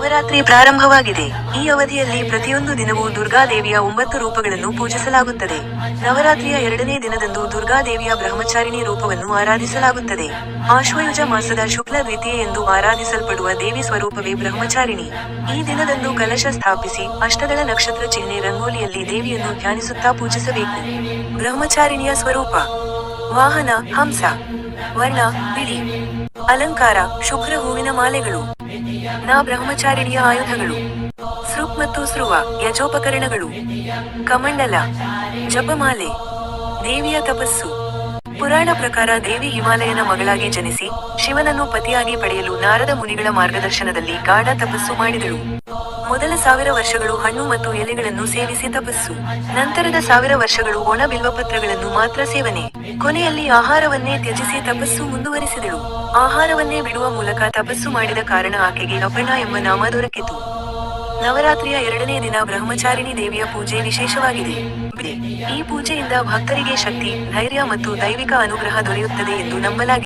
ನವರಾತ್ರಿ ಪ್ರಾರಂಭವಾಗಿದೆ. ಈ ಅವಧಿಯಲ್ಲಿ ಪ್ರತಿಯೊಂದು ದಿನವೂ ದುರ್ಗಾದೇವಿಯ 9 ರೂಪಗಳನ್ನು ಪೂಜಿಸಲಾಗುತ್ತದೆ. ನವರಾತ್ರಿಯ 2ನೇ ದಿನದಂದು ದುರ್ಗಾದೇವಿಯ ಬ್ರಹ್ಮಚಾರಿಣಿ ರೂಪವನ್ನು ಆರಾಧಿಸಲಾಗುತ್ತದೆ. ಆಶ್ವಯುಜ ಮಾಸದ ಶುಕ್ಲ ದ್ವಿತೀಯೆಯಂದು ಆರಾಧಿಸಲ್ಪಡುವ ದೇವಿ ಸ್ವರೂಪವೇ ಬ್ರಹ್ಮಚಾರಿಣಿ. ಈ ದಿನದಂದು ಕಲಶ ಸ್ಥಾಪಿಸಿ, ಅಷ್ಟದಳ ನಕ್ಷತ್ರ ಚಿಹ್ನೆ ರಂಗೋಲಿಯಲ್ಲಿ ದೇವಿಯನ್ನು ಧ್ಯಾನಿಸುತ್ತಾ ಪೂಜಿಸಬೇಕು. ಬ್ರಹ್ಮಚಾರಿಣಿಯ ಸ್ವರೂಪ: ವಾಹನ ಹಂಸ, ವರ್ಣ ಬಿಳಿ, ಅಲಂಕಾರ ಶುಭ್ರ ಹೂವಿನ ಮಾಲೆಗಳು. ಬ್ರಹ್ಮಚಾರಿಣಿಯ ಆಯುಧಗಳು: ಸೃಕ್ ಮತ್ತು ಸೃವ ಯಜೋಪಕರಣಗಳು, ಕಮಂಡಲ, ಜಪಮಾಲೆ. ದೇವಿಯ ತಪಸ್ಸು: ಪುರಾಣ ಪ್ರಕಾರ ದೇವಿ ಹಿಮಾಲಯನ ಮಗಳಾಗಿ ಜನಿಸಿ, ಶಿವನನ್ನು ಪತಿಯಾಗಿ ಪಡೆಯಲು ನಾರದ ಮುನಿಗಳ ಮಾರ್ಗದರ್ಶನದಲ್ಲಿ ಗಾಢ ತಪಸ್ಸು ಮಾಡಿದಳು. ಮೊದಲ 1000 ವರ್ಷಗಳು ಹಣ್ಣು ಮತ್ತು ಎಲೆಗಳನ್ನು ಸೇವಿಸಿ ತಪಸ್ಸು. ನಂತರದ 1000 ವರ್ಷಗಳು ಒಣ ಬಿಲ್ವಪತ್ರಗಳನ್ನು ಮಾತ್ರ ಸೇವನೆ. ಕೊನೆಯಲ್ಲಿ ಆಹಾರವನ್ನೇ ತ್ಯಜಿಸಿ ತಪಸ್ಸು ಮುಂದುವರಿಸಿದಳು. ಆಹಾರವನ್ನೇ ಬಿಡುವ ಮೂಲಕ ತಪಸ್ಸು ಮಾಡಿದ ಕಾರಣ ಆಕೆಗೆ ಅಪರ್ಣ ಎಂಬ ನಾಮ ದೊರಕಿತು. ನವರಾತ್ರಿಯ 2ನೇ ದಿನ ಬ್ರಹ್ಮಚಾರಿಣಿ ದೇವಿಯ ಪೂಜೆ ವಿಶೇಷವಾಗಿದೆ. ಈ ಪೂಜೆಯಿಂದ ಭಕ್ತರಿಗೆ ಶಕ್ತಿ, ಧೈರ್ಯ ಮತ್ತು ದೈವಿಕ ಅನುಗ್ರಹ ದೊರೆಯುತ್ತದೆ ಎಂದು ನಂಬಲಾಗಿದೆ.